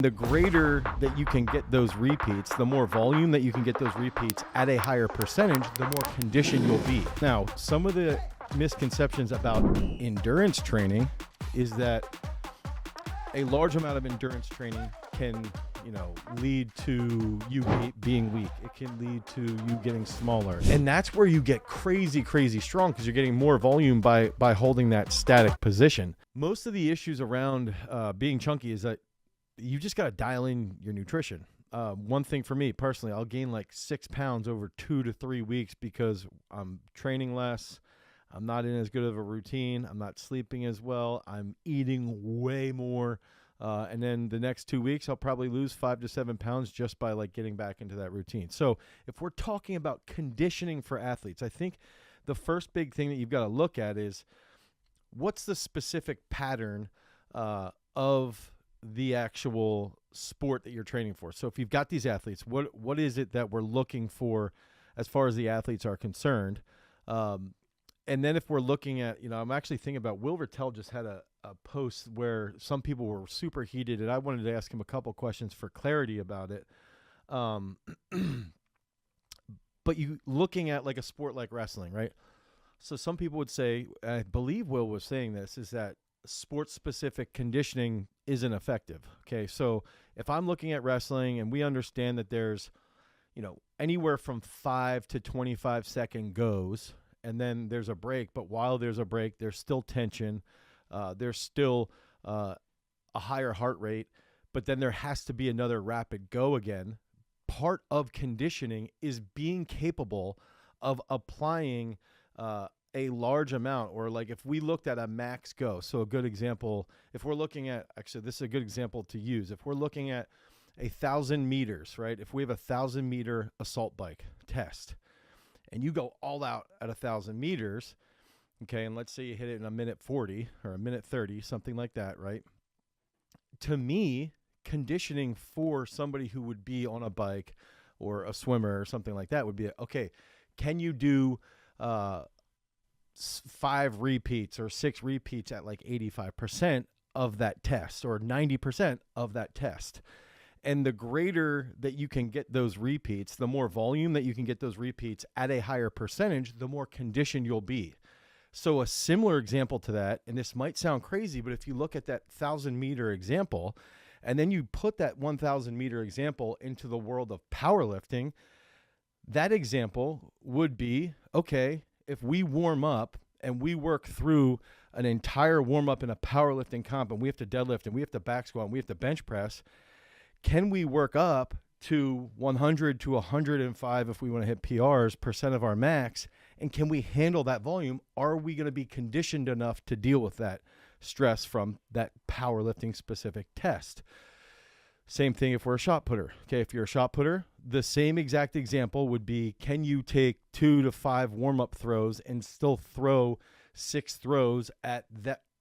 The greater that you can get those repeats, the more volume that you can get those repeats at a higher percentage, the more conditioned you'll be. Now, some of the misconceptions about endurance training is that a large amount of endurance training can, lead to you being weak. It can lead to you getting smaller. And that's where you get crazy, crazy strong, because you're getting more volume by holding that static position. Most of the issues around being chunky is that you just got to dial in your nutrition. One thing for me personally, I'll gain like 6 pounds over 2 to 3 weeks because I'm training less. I'm not in as good of a routine. I'm not sleeping as well. I'm eating way more. And then the next 2 weeks, I'll probably lose 5 to 7 pounds just by like getting back into that routine. So if we're talking about conditioning for athletes, I think the first big thing that you've got to look at is what's the specific pattern of the actual sport that you're training for. So if you've got these athletes, what is it that we're looking for as far as the athletes are concerned? And then if we're looking at, I'm actually thinking about Will Rattel just had a post where some people were super heated, and I wanted to ask him a couple questions for clarity about it. But you looking at like a sport like wrestling, right? So some people would say, I believe Will was saying this, is that sports-specific conditioning isn't effective. Okay, so if I'm looking at wrestling and we understand that there's, anywhere from 5 to 25 second goes, and then there's a break, but while there's a break, there's still tension, there's still a higher heart rate, but then there has to be another rapid go again. Part of conditioning is being capable of applying a large amount, or like if we looked at a max go. So a good example, if we're looking at, actually this is a good example to use. If we're looking at 1,000 meters, right? If we have 1,000 meter assault bike test and you go all out at 1,000 meters, okay, and let's say you hit it in a minute 40 or a minute 30, something like that, right? To me, conditioning for somebody who would be on a bike or a swimmer or something like that would be, okay, can you do 5 repeats or 6 repeats at like 85% of that test or 90% of that test? And the greater that you can get those repeats, the more volume that you can get those repeats at a higher percentage, the more conditioned you'll be. So a similar example to that, and this might sound crazy, but if you look at that 1,000 meter example, and then you put that 1,000 meter example into the world of powerlifting, that example would be, okay, if we warm up and we work through an entire warm up in a powerlifting comp, and we have to deadlift and we have to back squat and we have to bench press, can we work up to 100 to 105 if we want to hit PRs % of our max? And can we handle that volume? Are we going to be conditioned enough to deal with that stress from that powerlifting specific test? Same thing if we're a shot putter. Okay, if you're a shot putter, the same exact example would be, can you take 2 to 5 warm-up throws and still throw 6 throws at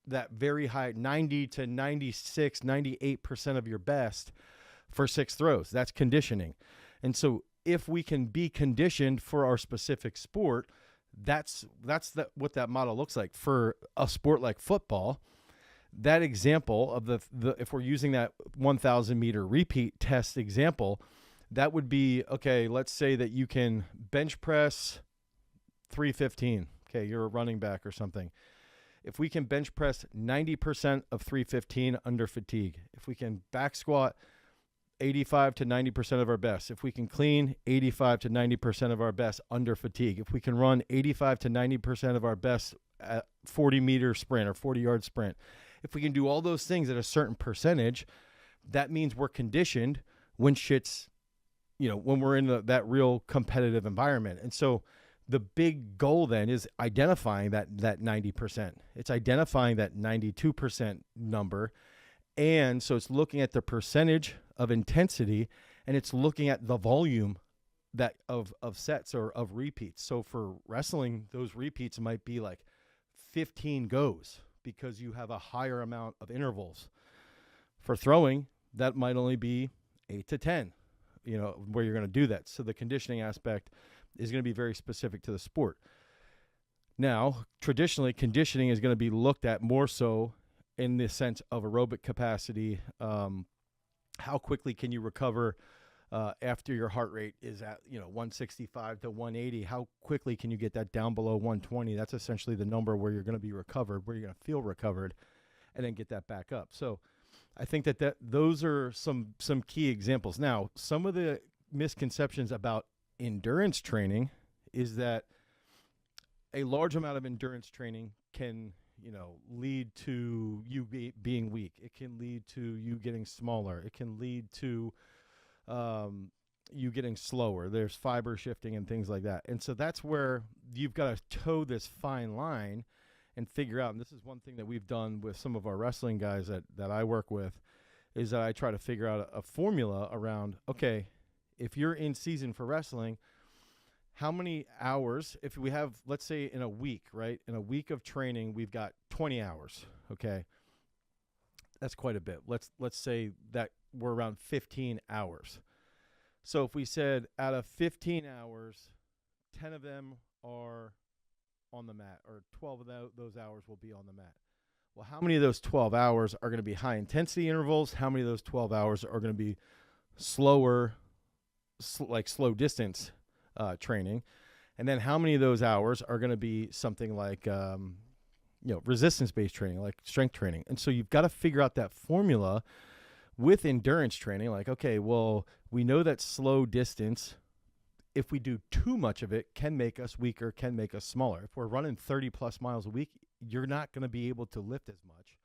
that very high 90 to 96, 98% of your best for 6 throws? That's conditioning. And so if we can be conditioned for our specific sport, that's what that model looks like. For a sport like football, that example of the if we're using that 1,000 meter repeat test example, that would be, okay, let's say that you can bench press 315. Okay, you're a running back or something. If we can bench press 90% of 315 under fatigue, if we can back squat 85 to 90% of our best, if we can clean 85 to 90% of our best under fatigue, if we can run 85 to 90% of our best at 40-meter sprint or 40-yard sprint, if we can do all those things at a certain percentage, that means we're conditioned when shit's, when we're in that real competitive environment. And so the big goal then is identifying that 90%. It's identifying that 92% number. And so it's looking at the percentage of intensity, and it's looking at the volume that of sets or of repeats. So for wrestling, those repeats might be like 15 goes because you have a higher amount of intervals. For throwing, that might only be 8 to 10, where you're going to do that. So the conditioning aspect is going to be very specific to the sport. Now, traditionally, conditioning is going to be looked at more so in the sense of aerobic capacity, how quickly can you recover after your heart rate is at 165 to 180? How quickly can you get that down below 120? That's essentially the number where you're going to be recovered, where you're going to feel recovered, and then get that back up. So I think that those are some key examples. Now, some of the misconceptions about endurance training is that a large amount of endurance training can lead to you being weak. It can lead to you getting smaller. It can lead to you getting slower. There's fiber shifting and things like that. And so that's where you've got to toe this fine line and figure out, and this is one thing that we've done with some of our wrestling guys that I work with, is that I try to figure out a formula around, okay, if you're in season for wrestling, how many hours, if we have, let's say in a week, right? In a week of training, we've got 20 hours, okay? That's quite a bit. Let's say that we're around 15 hours. So if we said out of 15 hours, 10 of them are on the mat, or 12 of those hours will be on the mat. Well, how many of those 12 hours are going to be high intensity intervals? How many of those 12 hours are going to be slower, like slow distance training? And then how many of those hours are going to be something like, resistance-based training, like strength training? And so you've got to figure out that formula with endurance training. Like, okay, well, we know that slow distance, if we do too much of it, can make us weaker, can make us smaller. If we're running 30 plus miles a week, you're not going to be able to lift as much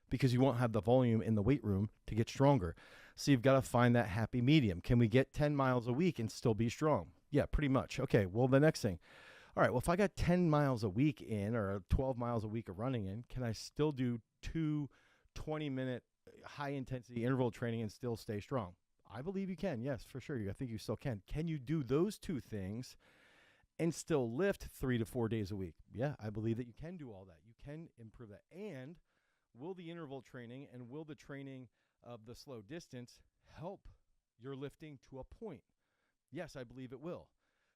because you won't have the volume in the weight room to get stronger. So you've got to find that happy medium. Can we get 10 miles a week and still be strong? Yeah, pretty much. Okay, well, the next thing. All right, well, if I got 10 miles a week in, or 12 miles a week of running in, can I still do 2 20-minute high-intensity interval training and still stay strong? I believe you can. Yes, for sure. I think you still can. Can you do those two things and still lift 3 to 4 days a week? Yeah, I believe that you can do all that. You can improve that. And will the interval training and will the training of the slow distance help your lifting to a point? Yes, I believe it will.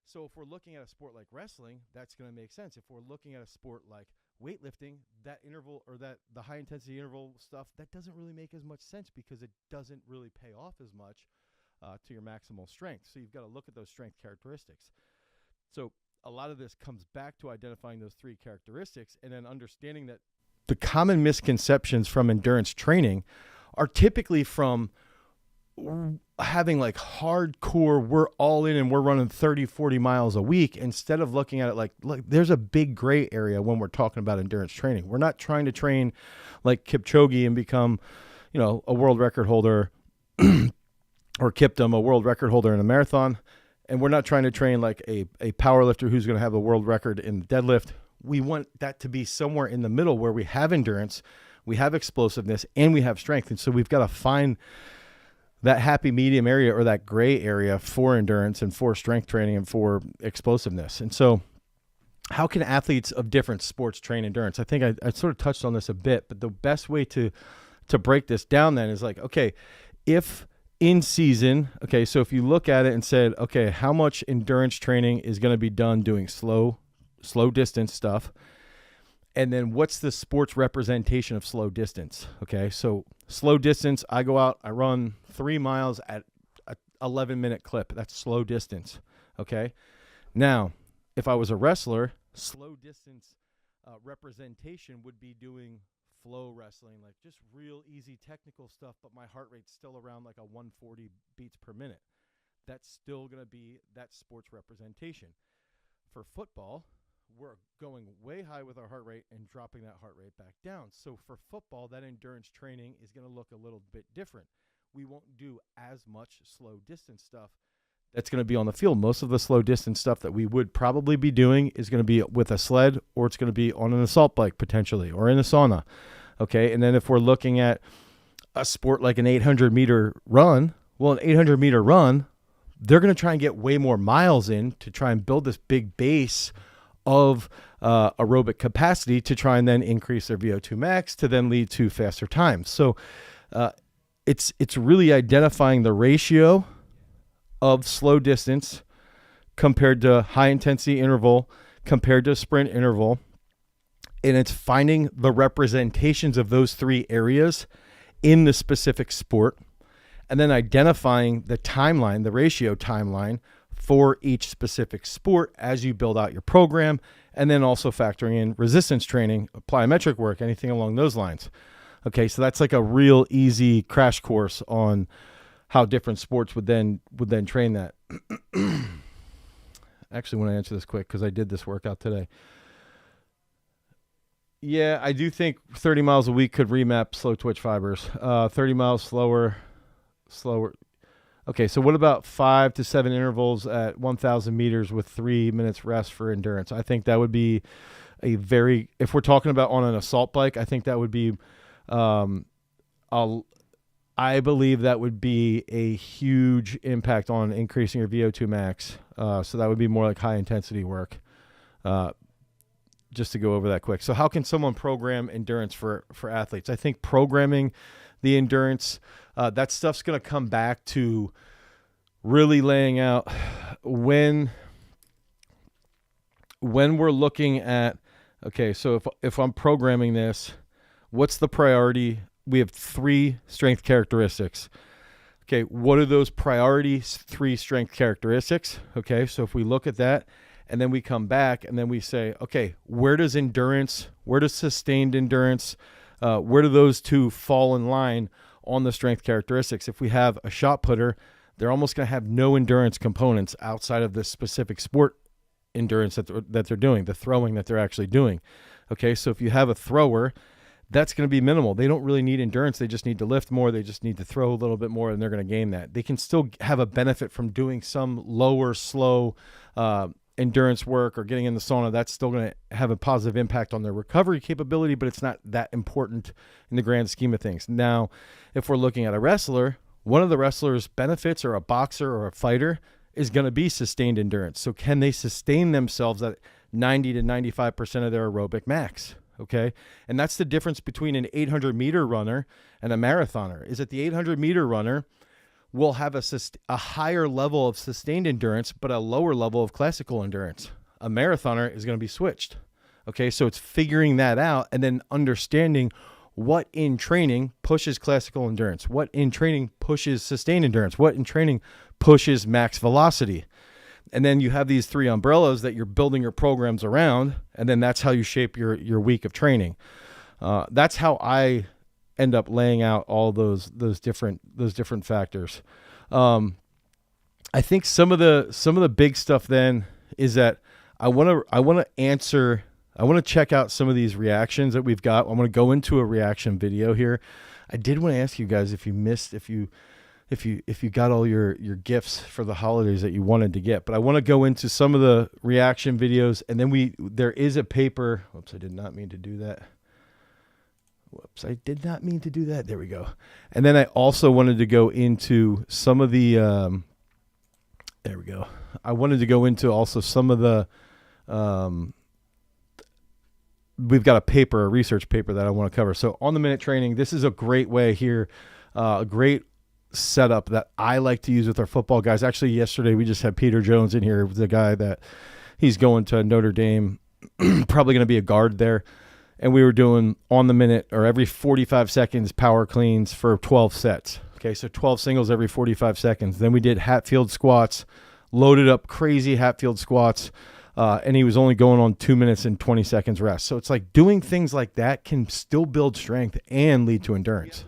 So if we're looking at a sport like wrestling, that's going to make sense. If we're looking at a sport like weightlifting, that interval, or the high intensity interval stuff, that doesn't really make as much sense because it doesn't really pay off as much to your maximal strength. So you've got to look at those strength characteristics. So a lot of this comes back to identifying those 3 characteristics and then understanding that the common misconceptions from endurance training are typically from having like hardcore, we're all in and we're running 30, 40 miles a week, instead of looking at it like, look, there's a big gray area when we're talking about endurance training. We're not trying to train like Kipchoge and become, a world record holder or Kiptum, a world record holder in a marathon. And we're not trying to train like a power lifter who's going to have a world record in the deadlift. We want that to be somewhere in the middle where we have endurance, we have explosiveness, and we have strength. And so we've got to find that happy medium area, or that gray area, for endurance and for strength training and for explosiveness. And so how can athletes of different sports train endurance? I think I sort of touched on this a bit, but the best way to break this down then is like, okay, if in season, okay, so if you look at it and said, okay, how much endurance training is going to be done doing slow distance stuff? And then what's the sports representation of slow distance? Okay, so slow distance, I go out, I run 3 miles at a 11-minute clip. That's slow distance, okay? Now, if I was a wrestler, slow distance representation would be doing flow wrestling, like just real easy technical stuff, but my heart rate's still around like a 140 beats per minute. That's still going to be that sports representation. For football, we're going way high with our heart rate and dropping that heart rate back down. So for football, that endurance training is going to look a little bit different. We won't do as much slow distance stuff that's going to be on the field. Most of the slow distance stuff that we would probably be doing is going to be with a sled, or it's going to be on an assault bike potentially, or in a sauna. Okay. And then if we're looking at a sport like an 800-meter run, well, an 800-meter run, they're going to try and get way more miles in to try and build this big base of aerobic capacity to try and then increase their VO2 max to then lead to faster times. So it's really identifying the ratio of slow distance compared to high intensity interval compared to sprint interval. And it's finding the representations of those 3 areas in the specific sport. and then identifying the timeline, the ratio timeline for each specific sport as you build out your program, and then also factoring in resistance training, plyometric work, anything along those lines. Okay, so that's like a real easy crash course on how different sports would then train that. Actually, want to answer this quick because I did this workout today. Yeah, I do think 30 miles a week could remap slow twitch fibers. 30 miles slower. Okay, so what about 5 to 7 intervals at 1,000 meters with 3 minutes rest for endurance? I think that would be if we're talking about on an assault bike, I think that would be, I believe that would be a huge impact on increasing your VO2 max. So that would be more like high intensity work. Just to go over that quick. So how can someone program endurance for athletes? I think programming the endurance, that stuff's going to come back to really laying out when we're looking at, okay, so if I'm programming this, what's the priority? We have 3 strength characteristics. Okay, what are those priority 3 strength characteristics? Okay, so if we look at that, and then we come back and then we say, okay, where does sustained endurance, where do those 2 fall in line on the strength characteristics? If we have a shot putter, they're almost going to have no endurance components outside of this specific sport endurance that they're doing, the throwing that they're actually doing. Okay, so if you have a thrower, that's going to be minimal. They don't really need endurance. They just need to lift more. They just need to throw a little bit more, and they're going to gain that. They can still have a benefit from doing some lower, slow endurance work or getting in the sauna. That's still going to have a positive impact on their recovery capability, but it's not that important in the grand scheme of things. Now, if we're looking at a wrestler, one of the wrestler's benefits, or a boxer or a fighter, is going to be sustained endurance. So can they sustain themselves at 90 to 95% of their aerobic max? Okay. And that's the difference between an 800-meter runner and a marathoner, is that the 800-meter runner will have a higher level of sustained endurance, but a lower level of classical endurance. A marathoner is going to be switched. Okay. So it's figuring that out and then understanding what in training pushes classical endurance, what in training pushes sustained endurance, what in training pushes max velocity. And then you have these 3 umbrellas that you're building your programs around, and then that's how you shape your week of training. That's how I end up laying out all those different factors. I think some of the big stuff then is that I want to check out some of these reactions that we've got. I'm going to go into a reaction video here. I did want to ask you guys if you got all your gifts for the holidays that you wanted to get, but I want to go into some of the reaction videos, and then there is a paper. Whoops, I did not mean to do that. There we go. And then I also wanted to go into some of the, there we go. I wanted to go into also some of the, we've got a research paper that I want to cover. So on the minute training, this is a great way here, a great setup that I like to use with our football guys. Actually, yesterday we just had Peter Jones in here, the guy that he's going to Notre Dame, probably going to be a guard there. And we were doing on the minute or every 45 seconds power cleans for 12 sets. Okay, so 12 singles every 45 seconds. Then we did Hatfield squats, loaded up crazy Hatfield squats, and he was only going on 2 minutes and 20 seconds rest. So it's like doing things like that can still build strength and lead to endurance.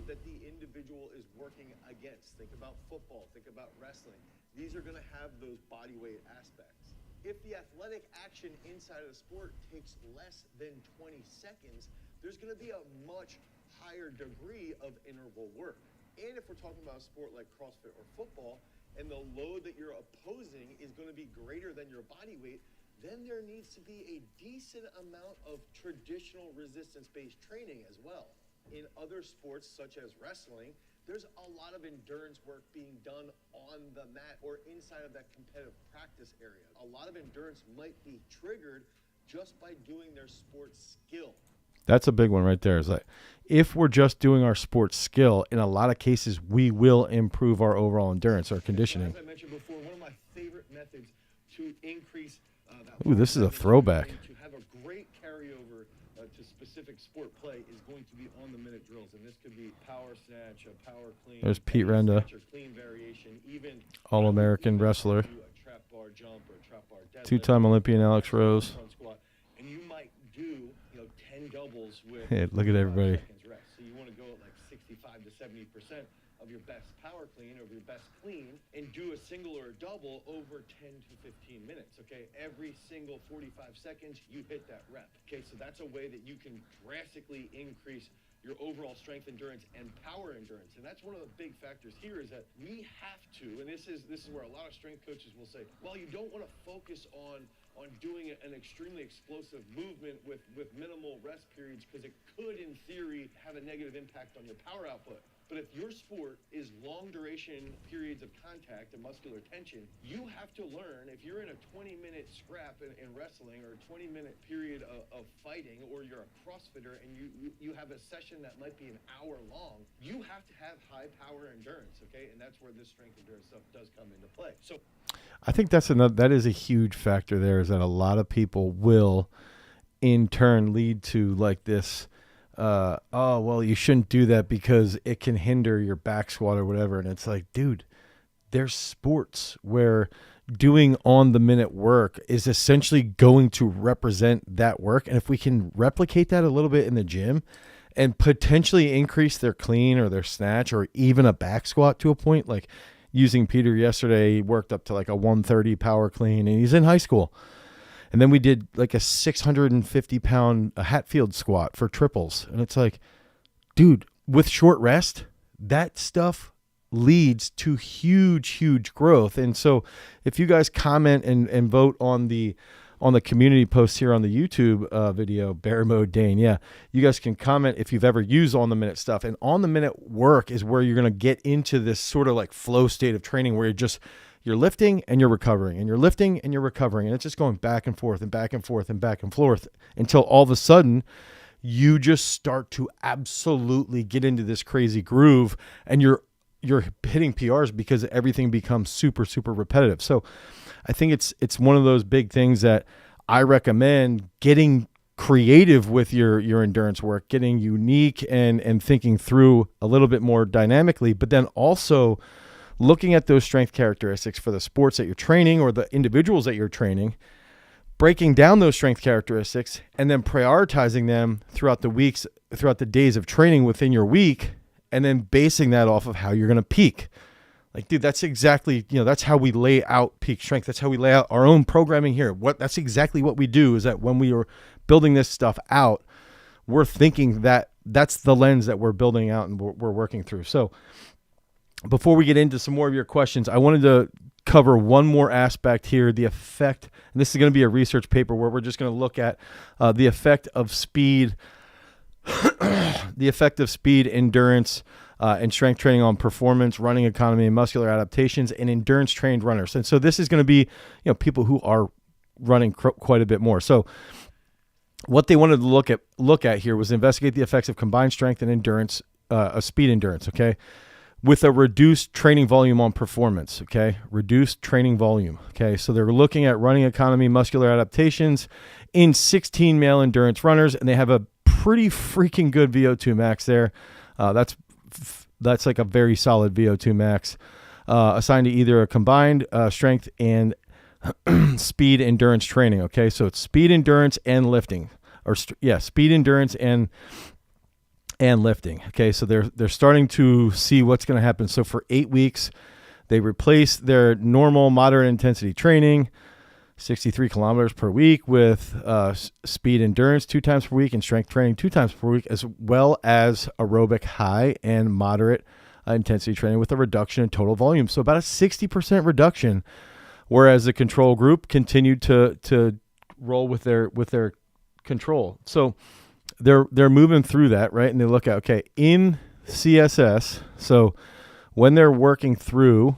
That the individual is working against. Think about football, think about wrestling. These are going to have those body weight aspects. If the athletic action inside of the sport takes less than 20 seconds, there's going to be a much higher degree of interval work. And if we're talking about a sport like CrossFit or football, and the load that you're opposing is going to be greater than your body weight, then there needs to be a decent amount of traditional resistance-based training as well. In other sports, such as wrestling, there's a lot of endurance work being done on the mat or inside of that competitive practice area. A lot of endurance might be triggered just by doing their sports skill. That's a big one right there. Is like, if we're just doing our sports skill, in a lot of cases, we will improve our overall endurance, our conditioning. As I mentioned before, one of my favorite methods to increase that. Ooh, this is a throwback. To have a great carryover to specific sport play is going to be on-the-minute drills, and this could be power snatch, a power clean. There's Pete Renda, clean variation, even All-American wrestler, a trap bar jump or a trap bar deadlift, two-time Olympian Alex Rose. And you might do 10 doubles with. Hey, look at everybody. So you want to go at like 65 to 70% of your best power clean, of your best clean, and do a single or a double over 10 to 15 minutes, okay? Every single 45 seconds, you hit that rep, okay? So that's a way that you can drastically increase your overall strength endurance and power endurance. And that's one of the big factors here is that we have to, and this is where a lot of strength coaches will say, well, you don't want to focus on doing an extremely explosive movement with minimal rest periods because it could, in theory, have a negative impact on your power output. But if your sport is long duration periods of contact and muscular tension, you have to learn, if you're in a 20-minute scrap in wrestling or a 20-minute period of fighting, or you're a CrossFitter and you have a session that might be an hour long, you have to have high power endurance, okay? And that's where this strength endurance stuff does come into play. So I think that is a huge factor there, is that a lot of people will in turn lead to like this, oh, well, you shouldn't do that because it can hinder your back squat or whatever. And it's like, dude, there's sports where doing on-the-minute work is essentially going to represent that work. And if we can replicate that a little bit in the gym and potentially increase their clean or their snatch or even a back squat to a point, like using Peter yesterday, he worked up to like a 130 power clean, and he's in high school. And then we did like a 650-pound Hatfield squat for triples. And it's like, dude, with short rest, that stuff leads to huge, huge growth. And so if you guys comment and vote on the community post here on the YouTube video, Bear Mode Dane, yeah, you guys can comment if you've ever used on-the-minute stuff. And on-the-minute work is where you're going to get into this sort of like flow state of training where you're lifting and you're recovering, and you're lifting and you're recovering, and it's just going back and forth and back and forth and back and forth until all of a sudden you just start to absolutely get into this crazy groove, and you're hitting PRs because everything becomes super, super repetitive. So I think it's one of those big things that I recommend getting creative with your endurance work, getting unique and thinking through a little bit more dynamically, but then also looking at those strength characteristics for the sports that you're training or the individuals that you're training, breaking down those strength characteristics, and then prioritizing them throughout the weeks, throughout the days of training within your week, and then basing that off of how you're going to peak. Like, dude, that's exactly, that's how we lay out peak strength. That's how we lay out our own programming here. That's exactly what we do, is that when we are building this stuff out, we're thinking that that's the lens that we're building out and we're working through. So before we get into some more of your questions, I wanted to cover one more aspect here, the effect, and this is going to be a research paper where we're just going to look at the effect of speed, endurance, and strength training on performance, running economy, and muscular adaptations, and endurance trained runners. And so this is going to be, people who are running quite a bit more. So what they wanted to look at here was investigate the effects of combined strength and endurance, speed endurance, okay, with a reduced training volume on performance, okay? Reduced training volume, okay? So they're looking at running economy, muscular adaptations in 16 male endurance runners, and they have a pretty freaking good VO2 max there. That's like a very solid VO2 max assigned to either a combined strength and speed endurance training, okay? So it's speed endurance and lifting, speed endurance and lifting. Okay, so they're starting to see what's going to happen. So for 8 weeks, they replace their normal moderate intensity training, 63 kilometers per week, with speed endurance 2 times per week and strength training 2 times per week, as well as aerobic high and moderate intensity training with a reduction in total volume. So about a 60% reduction, whereas the control group continued to roll with their control. So they're moving through that, right? And they look at, okay, in CSS, so when they're working through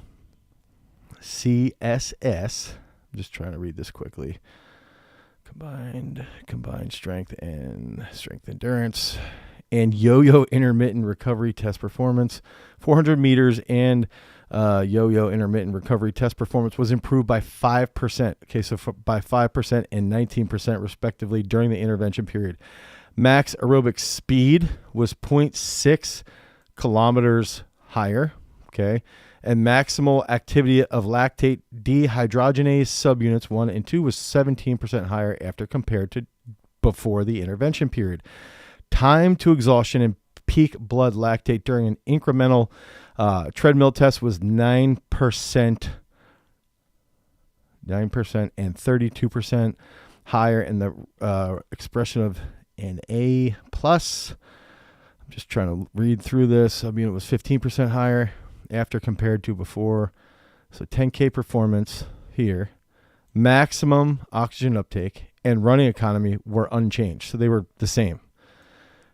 CSS, I'm just trying to read this quickly. Combined strength and strength endurance and yo-yo intermittent recovery test performance, 400 meters and yo-yo intermittent recovery test performance was improved by 5%. Okay, so by 5% and 19% respectively during the intervention period. Max aerobic speed was 0.6 kilometers higher. Okay, and maximal activity of lactate dehydrogenase subunits 1 and 2 was 17% higher after compared to before the intervention period. Time to exhaustion and peak blood lactate during an incremental treadmill test was 9% and 32% higher in the expression of an A+. I'm just trying to read through this. I mean, it was 15% higher after compared to before. So 10K performance here, maximum oxygen uptake, and running economy were unchanged. So they were the same.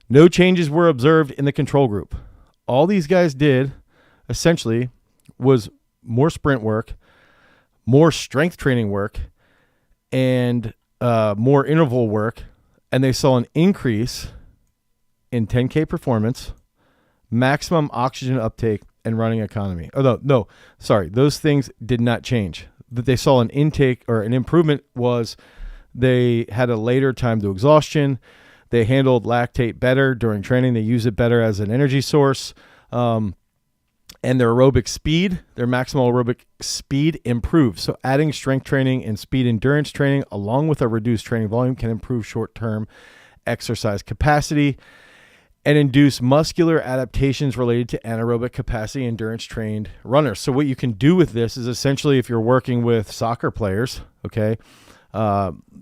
No changes were observed in the control group. All these guys did essentially was more sprint work, more strength training work, and more interval work. And they saw an increase in 10K performance, maximum oxygen uptake, and running economy. Oh, no, sorry. Those things did not change. That they saw an intake or an improvement was they had a later time to exhaustion. They handled lactate better during training. They use it better as an energy source. And their aerobic speed, their maximal aerobic speed improved. So adding strength training and speed endurance training along with a reduced training volume can improve short-term exercise capacity and induce muscular adaptations related to anaerobic capacity endurance trained runners. So what you can do with this is essentially if you're working with soccer players, okay,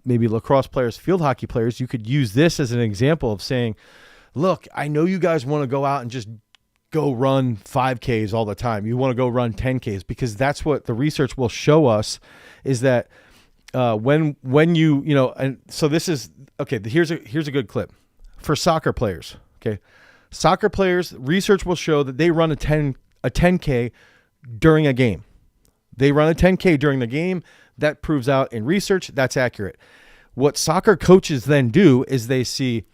maybe lacrosse players, field hockey players, you could use this as an example of saying, look, I know you guys want to go out and just go run 5Ks all the time. You want to go run 10Ks because that's what the research will show us is that when you know, and so this is, okay, here's a good clip for soccer players. Okay. Soccer players, research will show that they run a 10K during a game. They run a 10K during the game. That proves out in research. That's accurate. What soccer coaches then do is they see,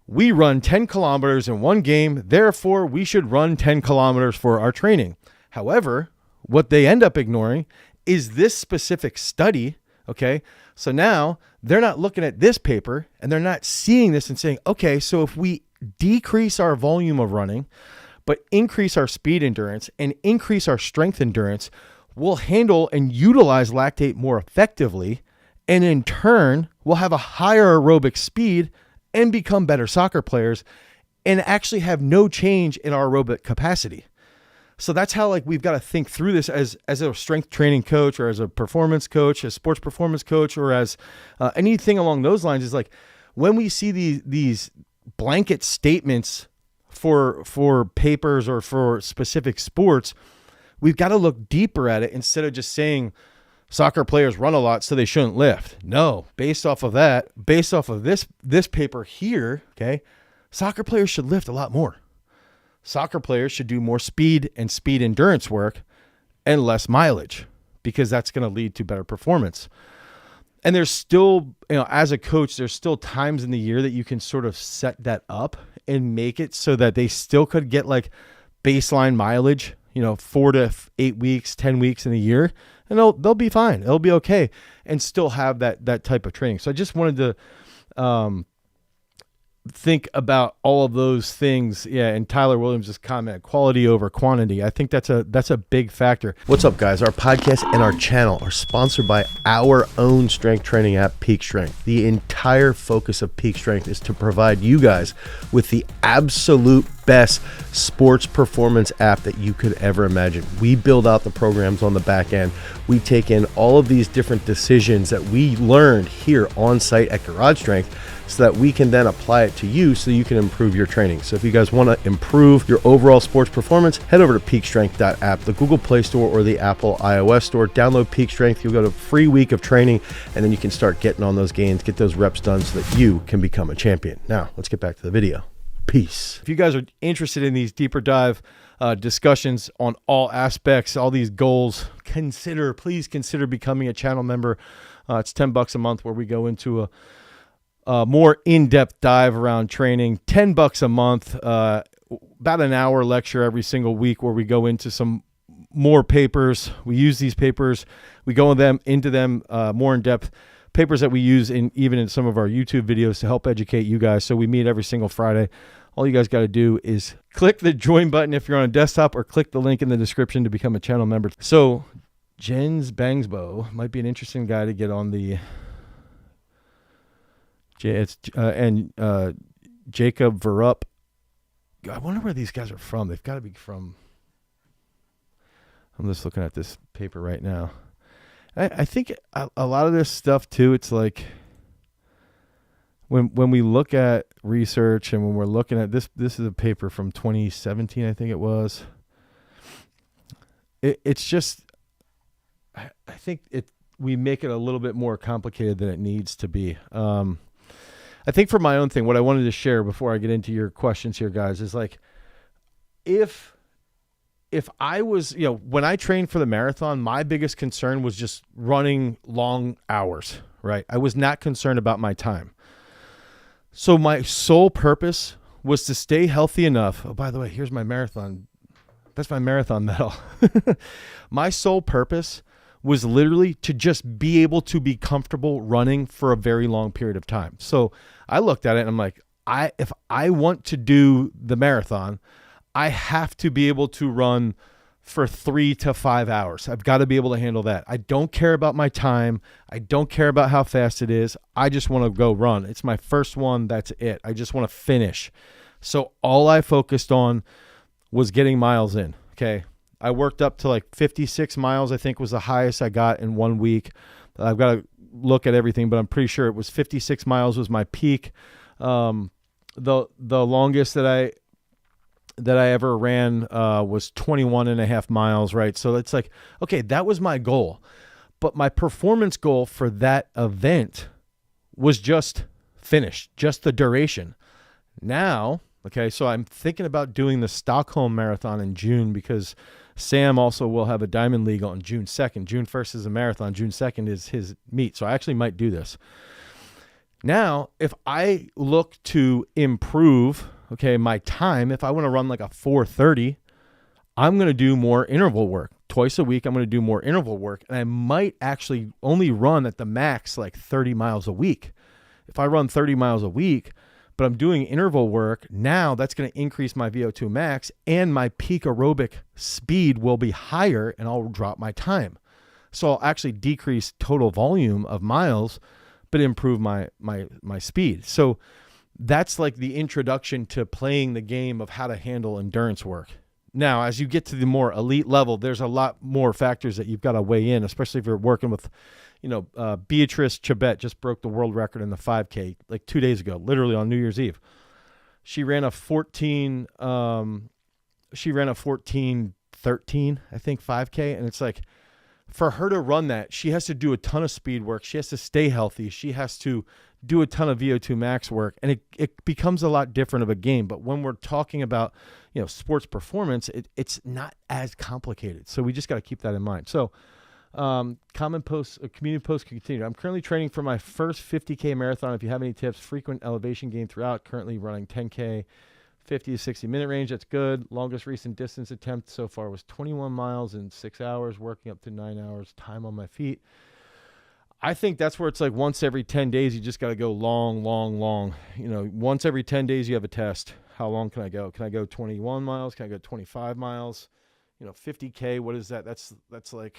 we run 10 kilometers in one game. Therefore, we should run 10 kilometers for our training. However, what they end up ignoring is this specific study. Okay. So now they're not looking at this paper and they're not seeing this and saying, okay, so if we decrease our volume of running, but increase our speed endurance and increase our strength endurance, we'll handle and utilize lactate more effectively. And in turn, we'll have a higher aerobic speed and become better soccer players and actually have no change in our aerobic capacity. So that's how we've got to think through this as a strength training coach or as a performance coach, a sports performance coach, or as anything along those lines is when we see these blanket statements for papers or for specific sports, we've got to look deeper at it instead of just saying soccer players run a lot, so they shouldn't lift. No, based off of this paper here, okay, soccer players should lift a lot more. Soccer players should do more speed and speed endurance work and less mileage because that's going to lead to better performance. And there's still, as a coach, there's still times in the year that you can sort of set that up and make it so that they still could get baseline mileage, 4 to 8 weeks, 10 weeks in a year, and they'll be fine. They'll be okay and still have that type of training. So I just wanted to think about all of those things. Yeah. And Tyler Williams just commented quality over quantity. I think that's a big factor. What's up, guys? Our podcast and our channel are sponsored by our own strength training app, Peak Strength. The entire focus of Peak Strength is to provide you guys with the absolute best sports performance app that you could ever imagine. We build out the programs on the back end. We take in all of these different decisions that we learned here on site at Garage Strength so that we can then apply it to you so you can improve your training. So if you guys want to improve your overall sports performance, head over to peakstrength.app, the Google Play Store or the Apple iOS Store. Download Peak Strength. You'll get a free week of training, and then you can start getting on those gains, get those reps done so that you can become a champion. Now, let's get back to the video. Peace. If you guys are interested in these deeper dive discussions on all aspects, all these goals, please consider becoming a channel member. It's $10 a month where we go into a more in-depth dive around training. $10 a month, about an hour lecture every single week where we go into some more papers. We use these papers. We go into them more in depth. Papers that we use even in some of our YouTube videos to help educate you guys. So we meet every single Friday. All you guys got to do is click the join button if you're on a desktop, or click the link in the description to become a channel member. So Jens Bangsbo might be an interesting guy to get on the Jacob Verup. I wonder where these guys are from. They've got to be from. I'm just looking at this paper right now. I think a lot of this stuff too, it's like when we look at research and when we're looking at this is a paper from 2017, I think it was. It's just, I think we make it a little bit more complicated than it needs to be. I think for my own thing, what I wanted to share before I get into your questions here, guys, is like, if I was, when I trained for the marathon, my biggest concern was just running long hours, right? I was not concerned about my time. So my sole purpose was to stay healthy enough. Oh, by the way, here's my marathon. That's my marathon medal. My sole purpose was literally to just be able to be comfortable running for a very long period of time. So I looked at it and I'm like, if I want to do the marathon, I have to be able to run for 3 to 5 hours. I've got to be able to handle that. I don't care about my time. I don't care about how fast it is. I just want to go run. It's my first one. That's it. I just want to finish. So all I focused on was getting miles in. Okay. I worked up to like 56 miles, I think was the highest I got in 1 week. I've got to look at everything, but I'm pretty sure it was 56 miles was my peak. The longest that I ever ran was 21 and a half miles, right? So it's like, okay, that was my goal. But my performance goal for that event was just finished, just the duration. Now, okay, so I'm thinking about doing the Stockholm Marathon in June because Sam also will have a Diamond League on June 2nd. June 1st is a marathon. June 2nd is his meet. So I actually might do this. Now, if I look to improve, okay, my time, if I want to run like a 4:30, I'm going to do more interval work. Twice a week, I'm going to do more interval work. And I might actually only run at the max like 30 miles a week. If I run 30 miles a week, but I'm doing interval work, now that's going to increase my VO2 max and my peak aerobic speed will be higher and I'll drop my time. So I'll actually decrease total volume of miles, but improve my speed. So that's like the introduction to playing the game of how to handle endurance work. Now, as you get to the more elite level, there's a lot more factors that you've got to weigh in, especially if you're working with, Beatrice Chibet just broke the world record in the 5K like 2 days ago, literally on New Year's Eve. She ran a 14:13, I think, 5K. And it's like, for her to run that, she has to do a ton of speed work. She has to stay healthy. She has to do a ton of VO2 max work, and it becomes a lot different of a game. But when we're talking about, sports performance, it's not as complicated. So we just got to keep that in mind. So community posts continue. I'm currently training for my first 50K marathon. If you have any tips, frequent elevation gain throughout, currently running 10K, 50 to 60 minute range. That's good. Longest recent distance attempt so far was 21 miles in 6 hours, working up to 9 hours time on my feet. I think that's where it's like once every 10 days, you just got to go long. Once every 10 days, you have a test. How long can I go? Can I go 21 miles? Can I go 25 miles? 50K, what is that? That's like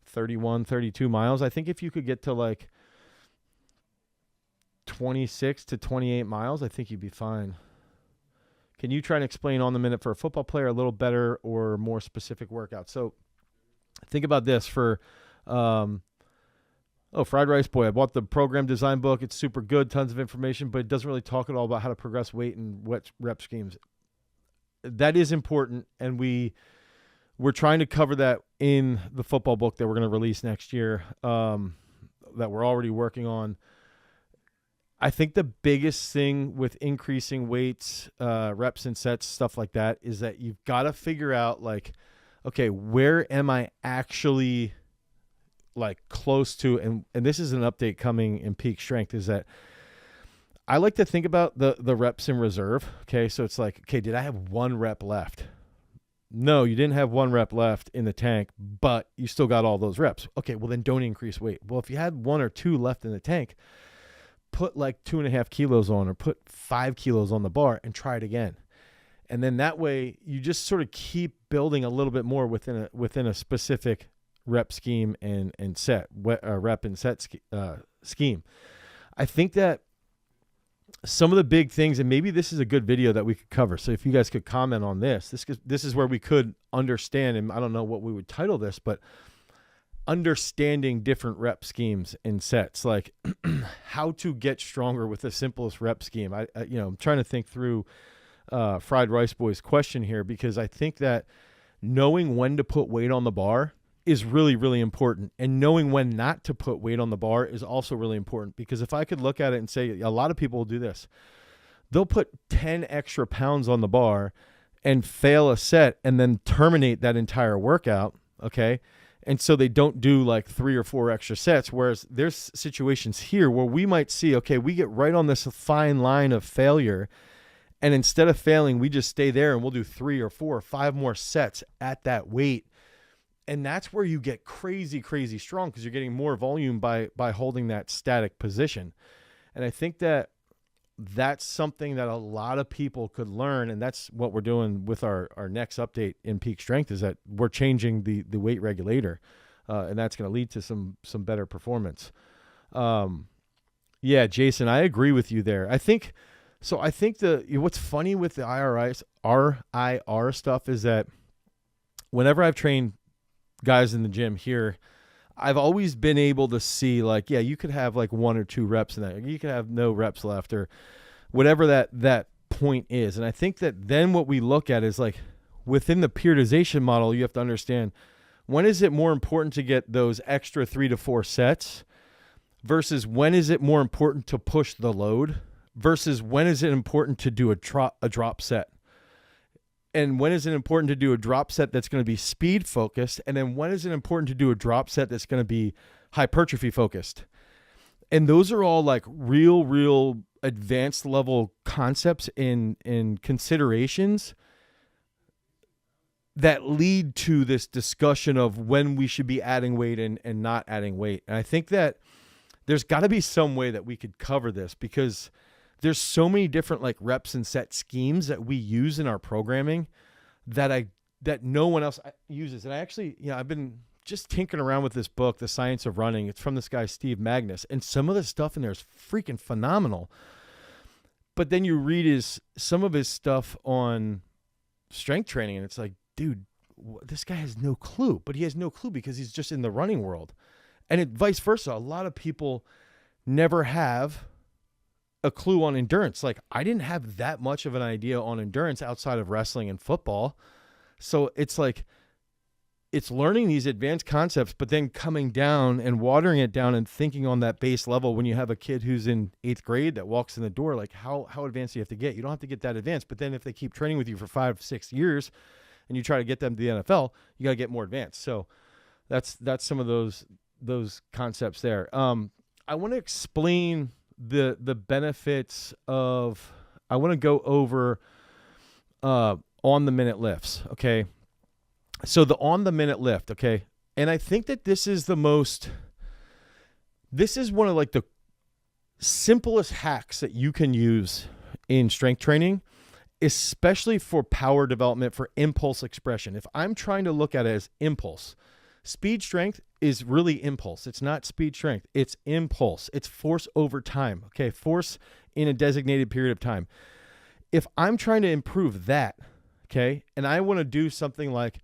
31, 32 miles. I think if you could get to like 26 to 28 miles, I think you'd be fine. Can you try and explain on the minute for a football player a little better or more specific workout? So think about this for, Fried Rice Boy. I bought the program design book. It's super good, tons of information, but it doesn't really talk at all about how to progress weight and what rep schemes. That is important, and we're trying to cover that in the football book that we're going to release next year, that we're already working on. I think the biggest thing with increasing weights, reps and sets, stuff like that, is that you've got to figure out, like, okay, where am I actually like close to, and this is an update coming in peak strength, is that I like to think about the reps in reserve. Okay. So it's like, okay, did I have one rep left? No, you didn't have 1 rep left in the tank, but you still got all those reps. Okay, well then don't increase weight. Well, if you had 1 or 2 left in the tank, put like 2.5 kilos on, or put 5 kilos on the bar and try it again. And then that way you just sort of keep building a little bit more within a specific rep scheme and set rep and set scheme. I think that some of the big things, and maybe this is a good video that we could cover. So if you guys could comment on this is where we could understand, and I don't know what we would title this, but understanding different rep schemes and sets, like how to get stronger with the simplest rep scheme. I'm trying to think through Fried Rice Boy's question here, because I think that knowing when to put weight on the bar is really, really important. And knowing when not to put weight on the bar is also really important, because if I could look at it and say, a lot of people will do this. They'll put 10 extra pounds on the bar and fail a set and then terminate that entire workout. Okay. And so they don't do like 3 or 4 extra sets. Whereas there's situations here where we might see, okay, we get right on this fine line of failure. And instead of failing, we just stay there and we'll do 3 or 4 or 5 more sets at that weight. And that's where you get crazy, crazy strong, because you're getting more volume by holding that static position. And I think that that's something that a lot of people could learn. And that's what we're doing with our next update in Peak Strength, is that we're changing the weight regulator. And that's going to lead to some better performance. Yeah, Jason, I agree with you there. I think what's funny with the RIR stuff is that whenever I've trained guys in the gym here, I've always been able to see, like, yeah, you could have like 1 or 2 reps in that. You could have no reps left, or whatever that point is. And I think that then what we look at is, like, within the periodization model, you have to understand, when is it more important to get those extra 3 to 4 sets versus when is it more important to push the load versus when is it important to do a drop set. And when is it important to do a drop set that's going to be speed focused? And then when is it important to do a drop set that's going to be hypertrophy focused? And those are all like real advanced level concepts in considerations that lead to this discussion of when we should be adding weight and not adding weight. And I think that there's got to be some way that we could cover this, because there's so many different like reps and set schemes that we use in our programming that no one else uses. And I actually, I've been just tinkering around with this book, The Science of Running. It's from this guy, Steve Magnus. And some of the stuff in there is freaking phenomenal. But then you read some of his stuff on strength training, and it's like, dude, this guy has no clue. But he has no clue because he's just in the running world. And vice versa. A lot of people never have a clue on endurance. Like, I didn't have that much of an idea on endurance outside of wrestling and football. So it's like, it's learning these advanced concepts, but then coming down and watering it down and thinking on that base level. When you have a kid who's in 8th grade that walks in the door, like, how advanced do you have to get? You don't have to get that advanced, but then if they keep training with you for 5-6 years and you try to get them to the NFL, you got to get more advanced. So that's some of those concepts there. I want to explain the benefits of, I want to go over on the minute lifts. Okay. So the on the minute lift. Okay. And I think that this is one of like the simplest hacks that you can use in strength training, especially for power development, for impulse expression. If I'm trying to look at it as impulse, speed strength is really impulse. It's not speed strength. It's impulse. It's force over time. Okay. Force in a designated period of time. If I'm trying to improve that, okay, and I want to do something like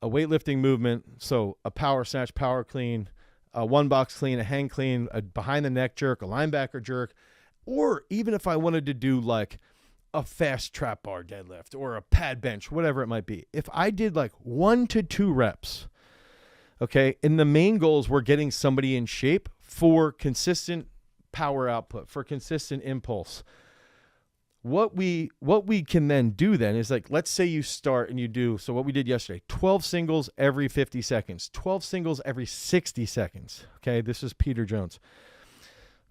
a weightlifting movement, so a power snatch, power clean, a 1-box clean, a hang clean, a behind the neck jerk, a linebacker jerk, or even if I wanted to do like a fast trap bar deadlift or a pad bench, whatever it might be. If I did like 1 to 2 reps, okay, and the main goals were getting somebody in shape for consistent power output, for consistent impulse. What we can then do then is, like, let's say you start and you do, so what we did yesterday, 12 singles every 50 seconds, 12 singles every 60 seconds. Okay, this is Peter Jones.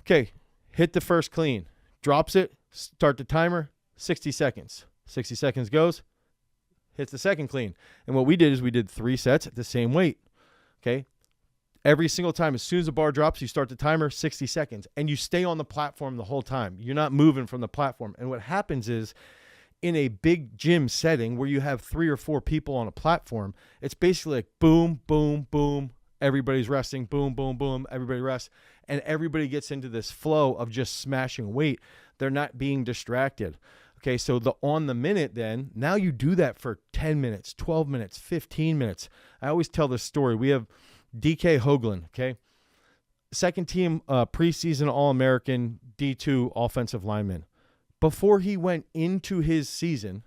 Okay, hit the first clean, drops it, start the timer, 60 seconds. 60 seconds goes, hits the second clean. And what we did is we did 3 sets at the same weight. Okay. Every single time, as soon as the bar drops, you start the timer, 60 seconds, and you stay on the platform the whole time. You're not moving from the platform. And what happens is, in a big gym setting where you have 3 or 4 people on a platform, it's basically like boom, boom, boom, everybody's resting, boom, boom, boom, everybody rests, and everybody gets into this flow of just smashing weight. They're not being distracted. Okay, so the on the minute then, now you do that for 10 minutes, 12 minutes, 15 minutes. I always tell this story. We have DK Hoagland, okay? Second team preseason All-American D2 offensive lineman. Before he went into his season,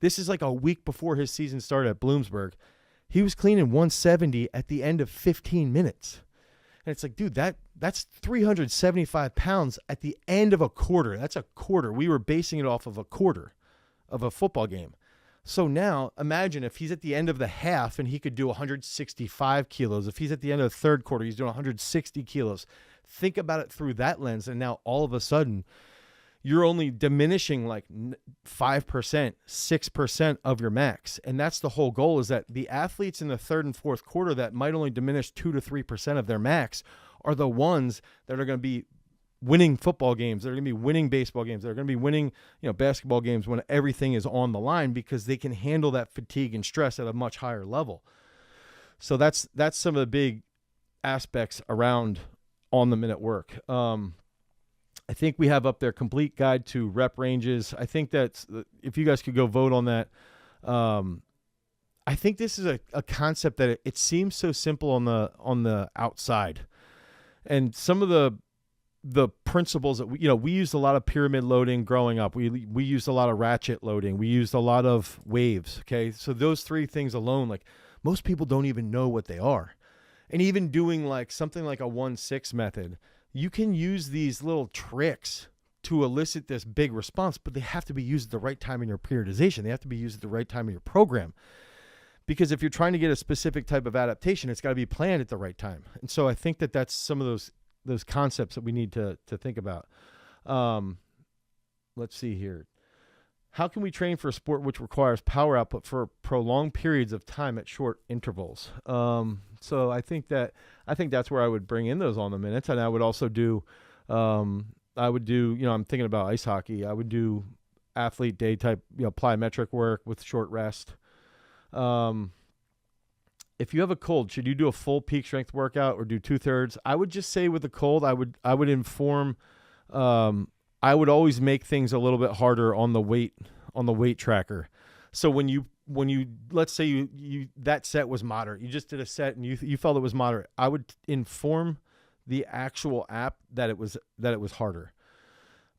this is like a week before his season started at Bloomsburg, he was cleaning 170 at the end of 15 minutes. And it's like, dude, that's 375 pounds at the end of a quarter. That's a quarter. We were basing it off of a quarter of a football game. So now imagine if he's at the end of the half and he could do 165 kilos. If he's at the end of the third quarter, he's doing 160 kilos. Think about it through that lens. And now all of a sudden, you're only diminishing like 5%, 6% of your max. And that's the whole goal, is that the athletes in the third and fourth quarter that might only diminish 2 to 3% of their max are the ones that are going to be winning football games. They're going to be winning baseball games. They're going to be winning, basketball games when everything is on the line, because they can handle that fatigue and stress at a much higher level. So that's some of the big aspects around on the minute work. I think we have up there complete guide to rep ranges. I think that's, if you guys could go vote on that. I think this is a concept that it seems so simple on the outside, and some of the principles that we used a lot of pyramid loading growing up. We used a lot of ratchet loading. We used a lot of waves. Okay. So those 3 things alone, like most people don't even know what they are. And even doing like something like a 1-6 method, you can use these little tricks to elicit this big response, but they have to be used at the right time in your periodization. They have to be used at the right time in your program. Because if you're trying to get a specific type of adaptation, it's got to be planned at the right time. And so I think that that's some of those concepts that we need to think about. Let's see here. How can we train for a sport which requires power output for prolonged periods of time at short intervals? So I think that's where I would bring in those on the minutes. And I would also do, I'm thinking about ice hockey. I would do athlete day type, plyometric work with short rest. If you have a cold, should you do a full peak strength workout or do 2/3? I would just say with the cold, I would inform, I would always make things a little bit harder on the weight tracker. So when you let's say you that set was moderate, you just did a set and you felt it was moderate, I would inform the actual app that it was harder.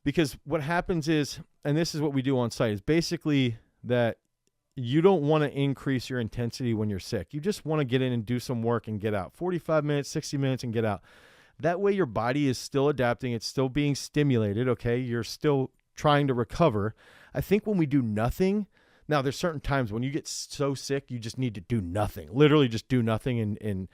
Because what happens is, and this is what we do on site, is basically that you don't want to increase your intensity when you're sick. You just want to get in and do some work and get out. 45 minutes, 60 minutes and get out. That way your body is still adapting. It's still being stimulated, okay? You're still trying to recover. I think when we do nothing, now there's certain times when you get so sick, you just need to do nothing. Literally just do nothing and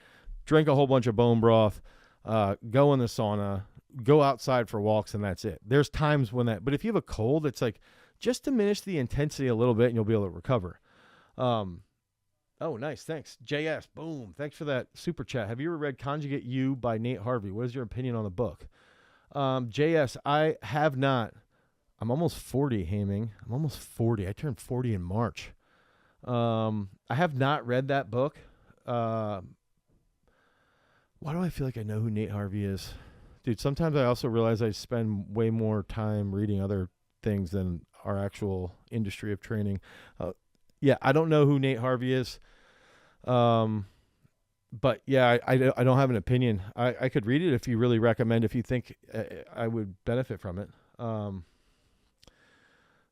drink a whole bunch of bone broth, go in the sauna, go outside for walks, and that's it. There's times when but if you have a cold, it's like, just diminish the intensity a little bit and you'll be able to recover. Oh, nice. Thanks. JS. Boom. Thanks for that super chat. Have you ever read Conjugate You by Nate Harvey? What is your opinion on the book? JS, I have not. I'm almost 40, Haming. I'm almost 40. I turned 40 in March. I have not read that book. Why do I feel like I know who Nate Harvey is? Dude, sometimes I also realize I spend way more time reading other things than our actual industry of training. Yeah, I don't know who Nate Harvey is. But yeah, I don't have an opinion. I could read it if you really recommend, if you think I would benefit from it.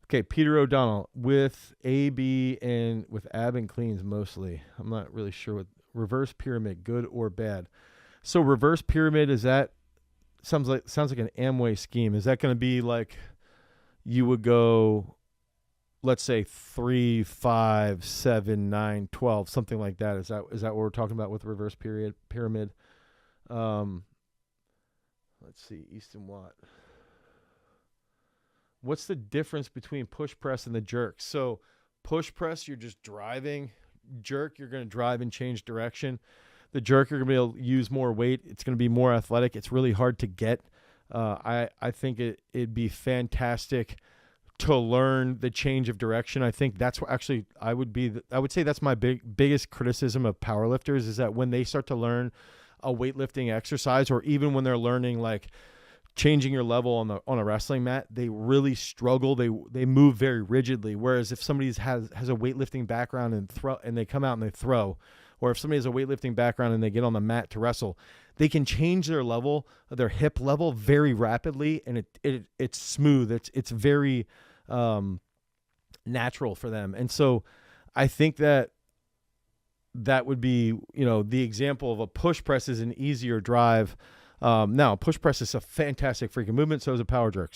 Okay, Peter O'Donnell, with AB and with ab and cleans mostly. I'm not really sure what reverse pyramid, good or bad. So reverse pyramid, sounds like an Amway scheme. Is that going to be like you would go, let's say 3, 5, 7, 9, 12, something like that? Is that what we're talking about with reverse pyramid? Let's see, Easton Watt. What's the difference between push press and the jerk? So Push press, you're just driving. Jerk, you're going to drive and change direction. The jerk, you're going to be able to use more weight. It's going to be more athletic. It's really hard to get. I think it'd be fantastic to learn the change of direction. I think that's what actually I would say that's my biggest criticism of powerlifters is that when they start to learn a weightlifting exercise, or even when they're learning like changing your level on a wrestling mat, they really struggle. They move very rigidly. Whereas if somebody has a weightlifting background and they come out and they throw, or if somebody has a weightlifting background and they get on the mat to wrestle, they can change their level, their hip level very rapidly, and it's smooth. It's very natural for them. And so I think that would be, the example of a push press is an easier drive. Now, push press is a fantastic freaking movement. So is a power jerk,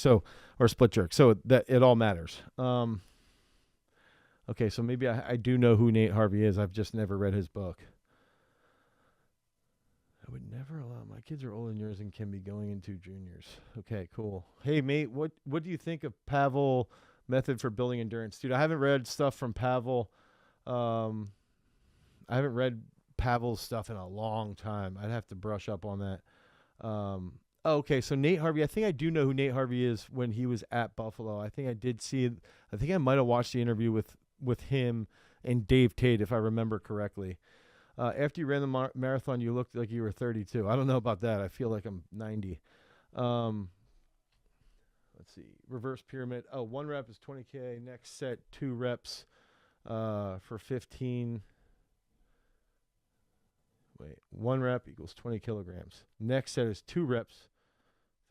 or split jerk. So that it all matters. Okay, so maybe I do know who Nate Harvey is. I've just never read his book. I would never allow my kids are older than yours and can be going into juniors. Okay, cool. Hey, mate, what do you think of Pavel method for building endurance? Dude, I haven't read stuff from Pavel. I haven't read Pavel's stuff in a long time. I'd have to brush up on that. Okay, so Nate Harvey, I think I do know who Nate Harvey is when he was at Buffalo. I think I might have watched the interview with him and Dave Tate, if I remember correctly. After you ran the marathon, you looked like you were 32. I don't know about that. I feel like I'm 90. Let's see. Reverse pyramid. Oh, 1 rep is 20K. Next set, 2 reps for 15. Wait, 1 rep equals 20 kilograms. Next set is 2 reps,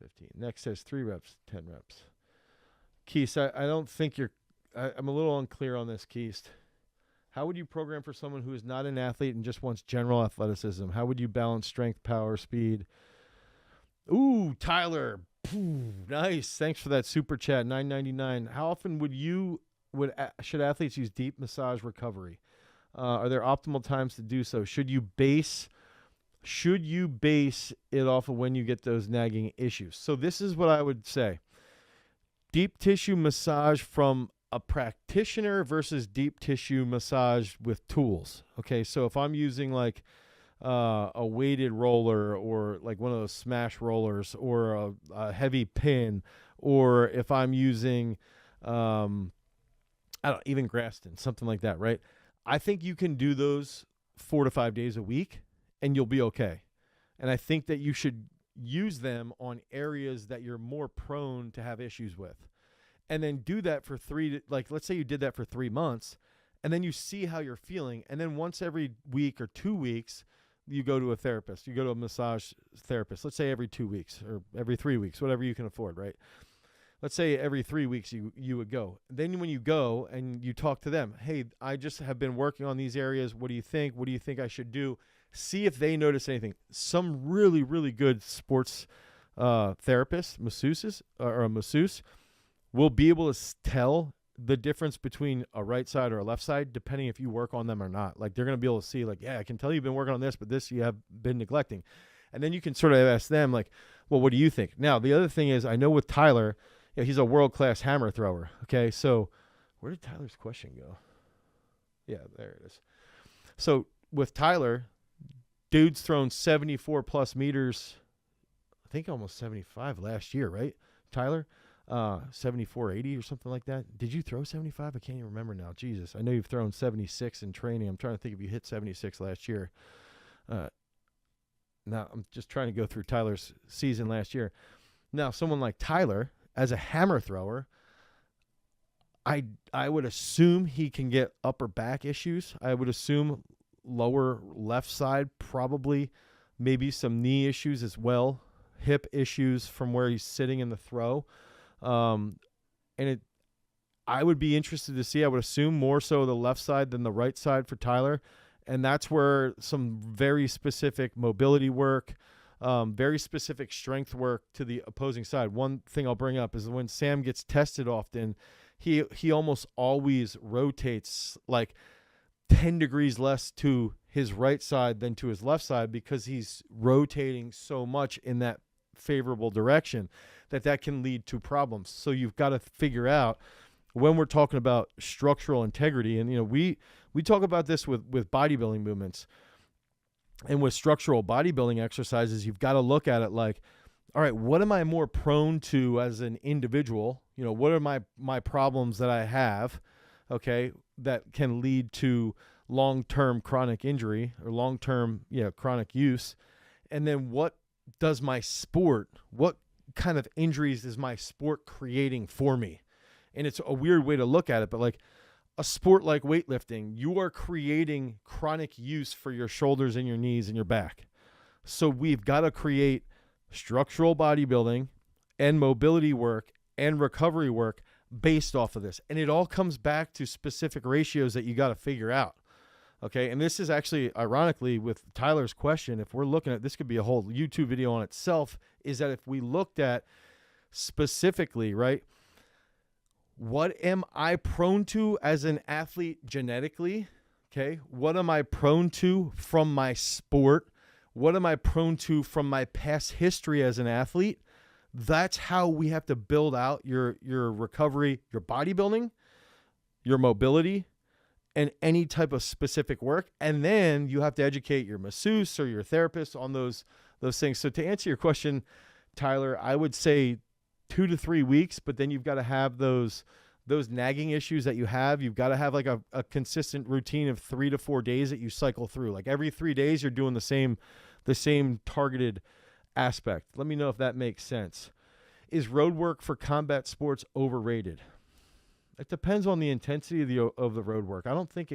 15. Next set is 3 reps, 10 reps. Keist, I don't think I'm a little unclear on this, Keist. How would you program for someone who is not an athlete and just wants general athleticism? How would you balance strength, power, speed? Ooh, Tyler. Nice. Thanks for that super chat, $9.99. How often should athletes use deep massage recovery? Are there optimal times to do so? Should you base it off of when you get those nagging issues? So this is what I would say. Deep tissue massage from a practitioner versus deep tissue massage with tools. Okay, so if I'm using like a weighted roller or like one of those smash rollers or a heavy pin, or if I'm using, even Graston, something like that, right? I think you can do those 4 to 5 days a week and you'll be okay. And I think that you should use them on areas that you're more prone to have issues with. And then do that for let's say you did that for 3 months, and then you see how you're feeling. And then once every week or 2 weeks, you go to a therapist, you go to a massage therapist, let's say every 2 weeks or every 3 weeks, whatever you can afford, right? Let's say every 3 weeks you would go. Then when you go and you talk to them, hey, I just have been working on these areas. What do you think? What do you think I should do? See if they notice anything. Some really, really good sports therapists, masseuses, or a masseuse, will be able to tell the difference between a right side or a left side, depending if you work on them or not. Like they're going to be able to see like, yeah, I can tell you've been working on this, but this you have been neglecting. And then you can sort of ask them like, well, what do you think? Now, the other thing is I know with Tyler, he's a world-class hammer thrower. Okay. So where did Tyler's question go? Yeah, there it is. So with Tyler, dude's thrown 74 plus meters, I think almost 75 last year, right? Tyler? 74-80 or something like that. Did you throw 75? I can't even remember now. Jesus, I know you've thrown 76 in training. I'm trying to think if you hit 76 last year. Now I'm just trying to go through Tyler's season last year. Now, someone like Tyler, as a hammer thrower, I would assume he can get upper back issues. I would assume lower left side, probably, maybe some knee issues as well, hip issues from where he's sitting in the throw. I would be interested to see, I would assume more so the left side than the right side for Tyler. And that's where some very specific mobility work, very specific strength work to the opposing side. One thing I'll bring up is when Sam gets tested often, he almost always rotates like 10 degrees less to his right side than to his left side because he's rotating so much in that favorable direction that can lead to problems. So you've got to figure out, when we're talking about structural integrity, and we talk about this with bodybuilding movements and with structural bodybuilding exercises, you've got to look at it like, all right, what am I more prone to as an individual? What are my problems that I have, okay, that can lead to long-term chronic injury or long-term chronic use? And then what kind of injuries is my sport creating for me? And it's a weird way to look at it, but like a sport like weightlifting, you are creating chronic use for your shoulders and your knees and your back. So we've got to create structural bodybuilding and mobility work and recovery work based off of this. And it all comes back to specific ratios that you got to figure out. Okay. And this is actually, ironically, with Tyler's question, if we're looking at, this could be a whole YouTube video on itself, is that if we looked at specifically, right, what am I prone to as an athlete genetically? Okay. What am I prone to from my sport? What am I prone to from my past history as an athlete? That's how we have to build out your recovery, your bodybuilding, your mobility, and any type of specific work. And then you have to educate your masseuse or your therapist on those things. So to answer your question, Tyler, I would say 2 to 3 weeks, but then you've got to have those nagging issues that you have. You've got to have like a consistent routine of 3 to 4 days that you cycle through. Like every 3 days, you're doing the same targeted aspect. Let me know if that makes sense. Is road work for combat sports overrated? It depends on the intensity of the road work. I don't think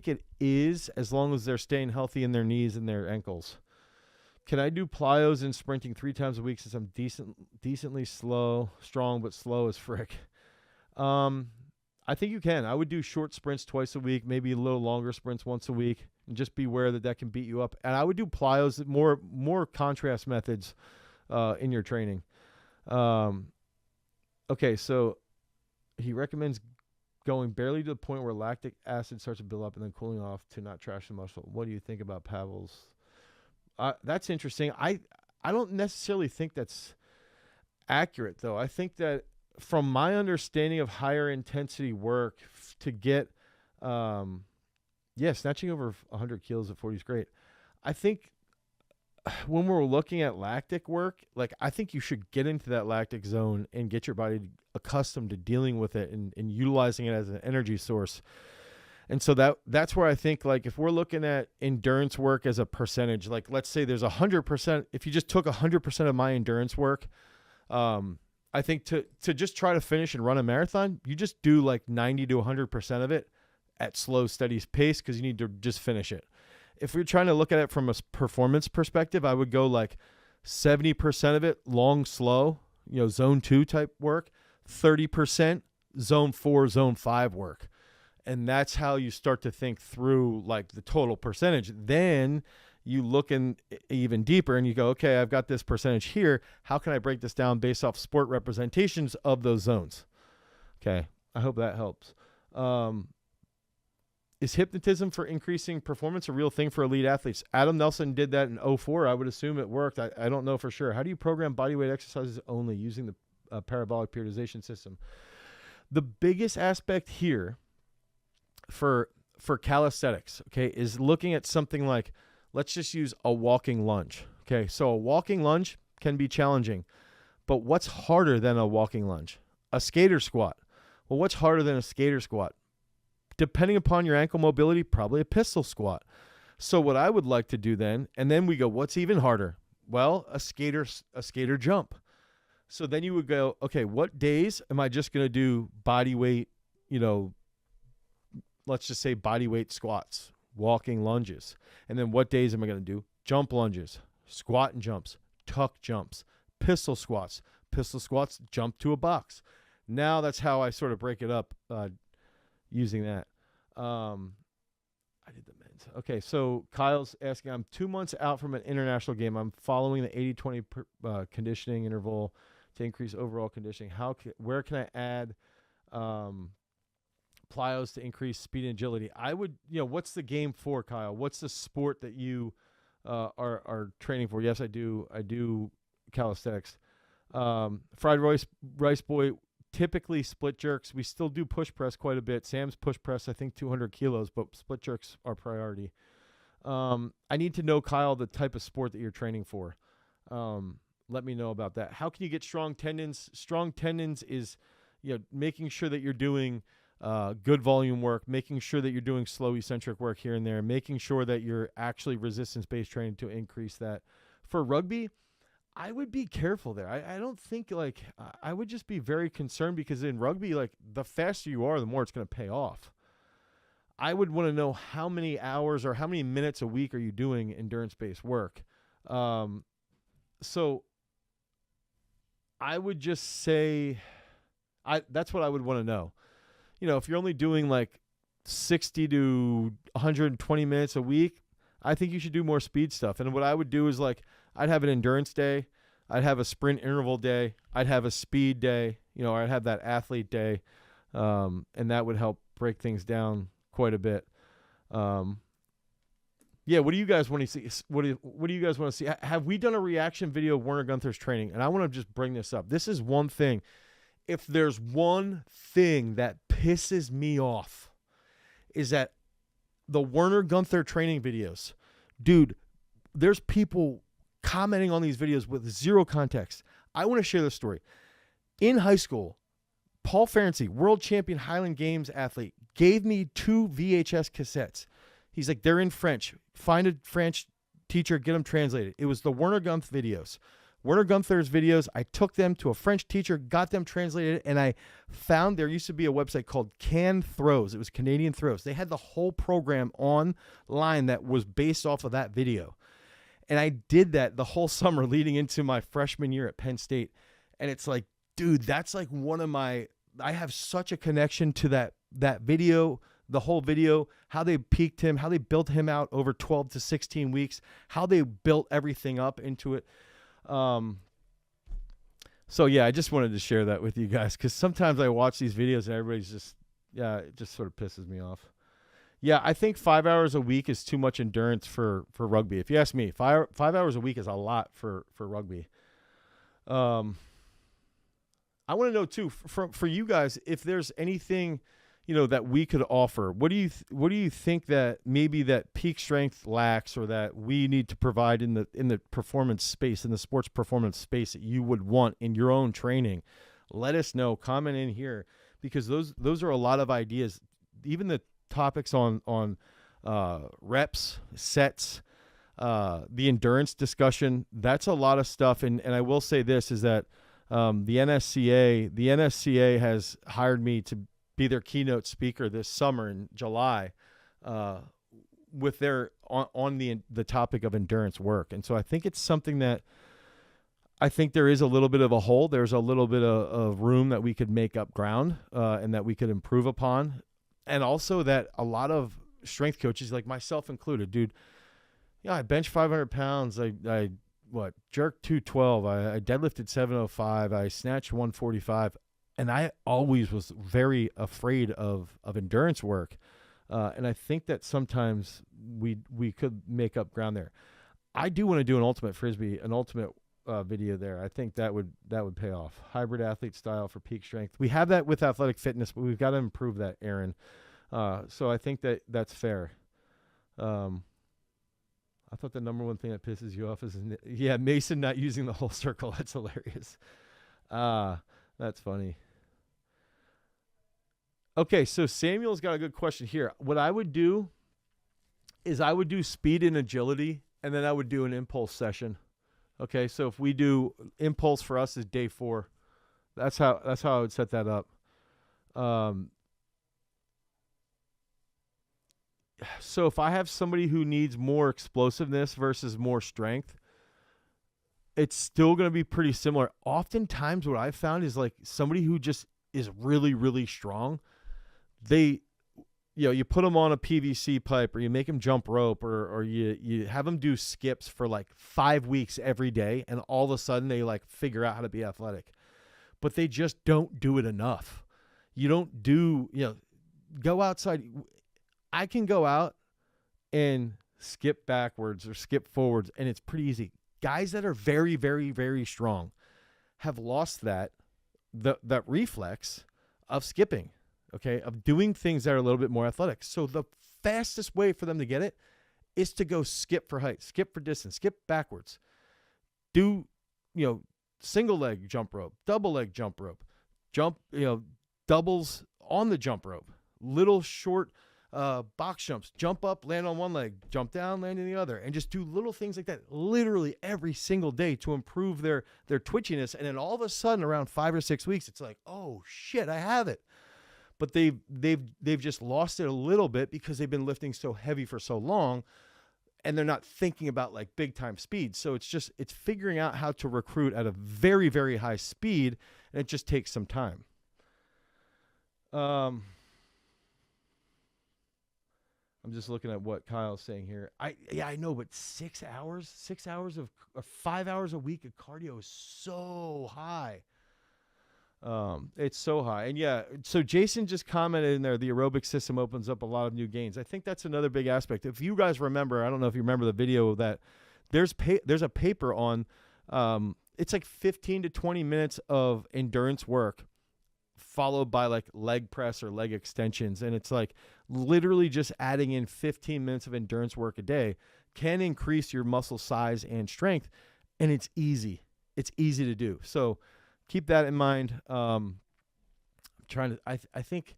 it is, as long as they're staying healthy in their knees and their ankles. Can I do plyos and sprinting 3 times a week since I'm decently strong, but slow as frick? I think you can. I would do short sprints twice a week, maybe a little longer sprints once a week, and just be aware that can beat you up. And I would do plyos, more contrast methods in your training. Okay, so he recommends going barely to the point where lactic acid starts to build up and then cooling off to not trash the muscle. What do you think about Pavel's? That's interesting. I don't necessarily think that's accurate, though. I think that from my understanding of higher intensity work to get, snatching over 100 kilos at 40 is great. I think when we're looking at lactic work, like I think you should get into that lactic zone and get your body accustomed to dealing with it and utilizing it as an energy source. And so that's where I think, like, if we're looking at endurance work as a percentage, like let's say there's 100%, if you just took 100% of my endurance work, I think to just try to finish and run a marathon, you just do like 90 to 100% of it at slow, steady pace, because you need to just finish it. If we're trying to look at it from a performance perspective, I would go like 70% of it long, slow, zone 2 type work, 30% zone 4, zone 5 work. And that's how you start to think through like the total percentage. Then you look in even deeper and you go, okay, I've got this percentage here. How can I break this down based off sport representations of those zones? Okay. I hope that helps. Is hypnotism for increasing performance a real thing for elite athletes? Adam Nelson did that in 2004. I would assume it worked. I don't know for sure. How do you program bodyweight exercises only using the parabolic periodization system? The biggest aspect here for calisthenics, okay, is looking at something like, let's just use a walking lunge. Okay, so a walking lunge can be challenging, but what's harder than a walking lunge? A skater squat. Well, what's harder than a skater squat? Depending upon your ankle mobility, probably a pistol squat. So what I would like to do then, and then we go, what's even harder? Well, a skater jump. So then you would go, okay, what days am I just going to do body weight, let's just say body weight squats, walking lunges. And then what days am I going to do? Jump lunges, squat and jumps, tuck jumps, pistol squats, jump to a box. Now that's how I sort of break it up using that. I did the men's. Okay, so Kyle's asking, I'm 2 months out from an international game. I'm following the 80-20 conditioning interval to increase overall conditioning. Where can I add plyos to increase speed and agility? I would, what's the game for, Kyle? What's the sport that you are training for? Yes, I do calisthenics. Fried rice boy typically split jerks. We still do push press quite a bit. Sam's push press, I think 200 kilos, but split jerks are priority. I need to know, Kyle, the type of sport that you're training for. Let me know about that. How can you get strong tendons? Strong tendons is, making sure that you're doing good volume work, making sure that you're doing slow eccentric work here and there, making sure that you're actually resistance-based training to increase that. For rugby, I would be careful there. I don't think, I would just be very concerned, because in rugby, the faster you are, the more it's going to pay off. I would want to know how many hours or how many minutes a week are you doing endurance-based work. So I would just say that's what I would want to know. If you're only doing 60 to 120 minutes a week, I think you should do more speed stuff. And what I would do is I'd have an endurance day, I'd have a sprint interval day, I'd have a speed day, I'd have that athlete day, and that would help break things down quite a bit. What do you guys want to see? What do you guys want to see? Have we done a reaction video of Werner Gunther's training? And I want to just bring this up. This is one thing. If there's one thing that pisses me off, is that the Werner Gunther training videos, dude, there's people commenting on these videos with zero context. I want to share this story. In high school, Paul Ferenczi, world champion Highland Games athlete, gave me 2 VHS cassettes. He's like, they're in French. Find a French teacher, get them translated. It was the Werner Gunther videos. Werner Gunther's videos, I took them to a French teacher, got them translated, and I found there used to be a website called Can Throws. It was Canadian Throws. They had the whole program online that was based off of that video. And I did that the whole summer leading into my freshman year at Penn State. And it's like, dude, that's one of my, I have such a connection to that video, the whole video, how they peaked him, how they built him out over 12 to 16 weeks, how they built everything up into it. So yeah, I just wanted to share that with you guys, because sometimes I watch these videos and everybody's just, it just sort of pisses me off. Yeah, I think 5 hours a week is too much endurance for rugby. If you ask me, 5 hours a week is a lot for rugby. I want to know too, for you guys, if there's anything, that we could offer. What do you think that maybe that peak strength lacks, or that we need to provide in the performance space, in the sports performance space, that you would want in your own training? Let us know. Comment in here, because those are a lot of ideas. Even the topics on reps, sets, the endurance discussion. That's a lot of stuff. And I will say this is that the NSCA has hired me to be their keynote speaker this summer in July, with their on the topic of endurance work. And so I think it's something that I think there is a little bit of a hole. There's a little bit of room that we could make up ground, and that we could improve upon. And also that a lot of strength coaches, like myself included, dude, I bench 500 pounds. I jerked 212. I deadlifted 705. I snatched 145. And I always was very afraid of endurance work. And I think that sometimes we could make up ground there. I do want to do an ultimate frisbee, an ultimate video there. I think that would pay off. Hybrid athlete style for peak strength. We have that with athletic fitness, but we've got to improve that, Aaron. So I think that's fair. I thought the number one thing that pisses you off is, Mason not using the whole circle. That's hilarious. That's funny. Okay, so Samuel's got a good question here. What I would do is I would do speed and agility, and then I would do an impulse session. Okay, so if we do impulse for us is day 4. That's how I would set that up. So if I have somebody who needs more explosiveness versus more strength, it's still going to be pretty similar. Oftentimes what I've found is somebody who just is really, really strong, you put them on a PVC pipe, or you make them jump rope, or you have them do skips for 5 weeks every day, and all of a sudden they figure out how to be athletic. But they just don't do it enough. You don't go outside. I can go out and skip backwards or skip forwards, and it's pretty easy. Guys that are very, very, very strong have lost that that reflex of skipping, okay, of doing things that are a little bit more athletic. So the fastest way for them to get it is to go skip for height, skip for distance, skip backwards, do, single leg jump rope, double leg jump rope, jump, doubles on the jump rope, little short box jumps, jump up, land on one leg, jump down, land in the other, and just do little things like that literally every single day to improve their twitchiness. And then all of a sudden around 5 or 6 weeks, it's like, oh shit, I have it. But they've just lost it a little bit because they've been lifting so heavy for so long, and they're not thinking about like big time speed. So it's figuring out how to recruit at a very, very high speed, and it just takes some time. I'm just looking at what Kyle's saying here. I know, but 6 hours of 5 hours a week of cardio is so high. It's so high. And yeah, so Jason just commented in there, the aerobic system opens up a lot of new gains. I think that's another big aspect. If you guys remember, I don't know if you remember the video, that there's a paper on, it's like 15 to 20 minutes of endurance work followed by like leg press or leg extensions. And it's like literally just adding in 15 minutes of endurance work a day can increase your muscle size and strength. And it's easy. It's easy to do. So keep that in mind. I think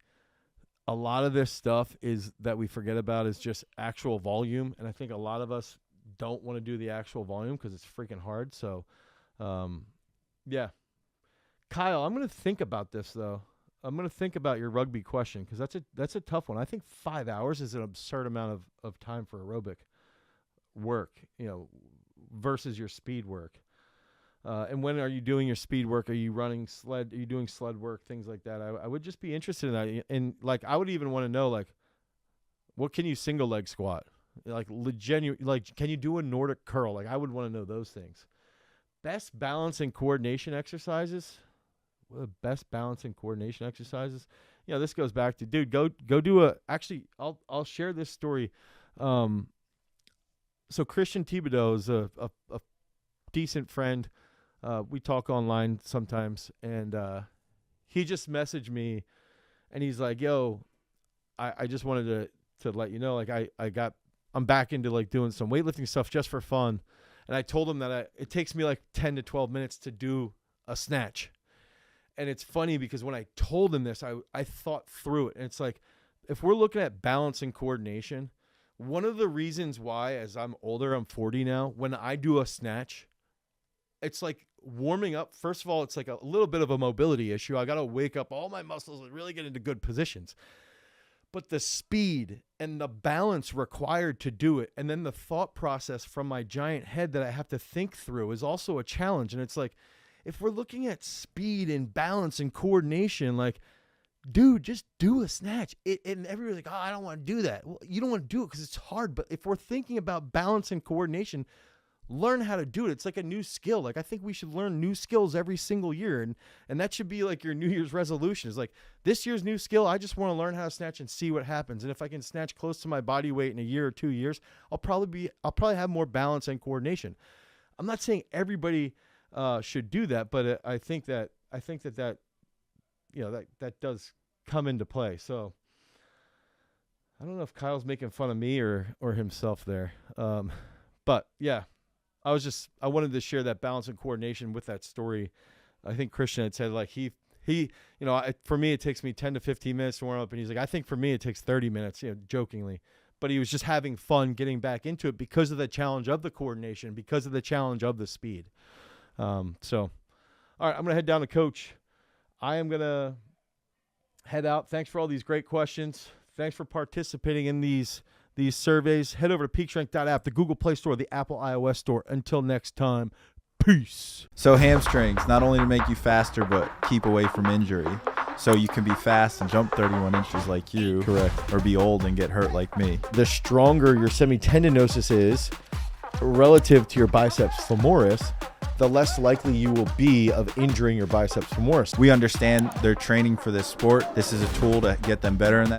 a lot of this stuff is that we forget about is just actual volume. And I think a lot of us don't want to do the actual volume because it's freaking hard. So, yeah. Kyle, I'm going to think about this though. I'm going to think about your rugby question because that's a tough one. I think 5 hours is an absurd amount of time for aerobic work, versus your speed work. And when are you doing your speed work? Are you running sled? Are you doing sled work? Things like that. I would just be interested in that. And like, I would even want to know, like, what can you single leg squat? Like, can you do a Nordic curl? Like, I would want to know those things. Best balance and coordination exercises. What are the best balance and coordination exercises? This goes back to, dude, go do actually, I'll share this story. So Christian Thibodeau is a decent friend. We talk online sometimes, and he just messaged me, and he's like, yo, I just wanted to let you know, like, I'm back into like doing some weightlifting stuff just for fun. And I told him that it takes me like 10 to 12 minutes to do a snatch. And it's funny because when I told him this, I thought through it. And it's like, if we're looking at balance and coordination, one of the reasons why, as I'm older, I'm 40 now, when I do a snatch, it's like warming up. First of all, it's like a little bit of a mobility issue. I got to wake up all my muscles and really get into good positions. But the speed and the balance required to do it, and then the thought process from my giant head that I have to think through is also a challenge. And it's like, if we're looking at speed and balance and coordination, like, dude, just do a snatch. And everybody's like, oh, I don't want to do that. Well, you don't want to do it because it's hard. But if we're thinking about balance and coordination, learn how to do it. It's like a new skill. Like, I think we should learn new skills every single year. And that should be like your New Year's resolution. Is like, this year's new skill, I just want to learn how to snatch and see what happens. And if I can snatch close to my body weight in a year or 2 years, I'll probably have more balance and coordination. I'm not saying everybody should do that, but I think that does come into play. So I don't know if Kyle's making fun of me or himself there. But yeah, I wanted to share that balance and coordination with that story. I think Christian had said, like, he for me, it takes me 10 to 15 minutes to warm up. And he's like, I think for me, it takes 30 minutes, jokingly. But he was just having fun getting back into it because of the challenge of the coordination, because of the challenge of the speed. So, all right, I'm going to head down to Coach. I am going to head out. Thanks for all these great questions. Thanks for participating in these surveys. Head over to peakstrength.app, the Google Play Store, the Apple iOS Store. Until next time, peace. So hamstrings, not only to make you faster, but keep away from injury. So you can be fast and jump 31 inches like you. Correct. Or be old and get hurt like me. The stronger your semitendinosus is relative to your biceps femoris, the less likely you will be of injuring your biceps femoris. We understand they're training for this sport. This is a tool to get them better in that.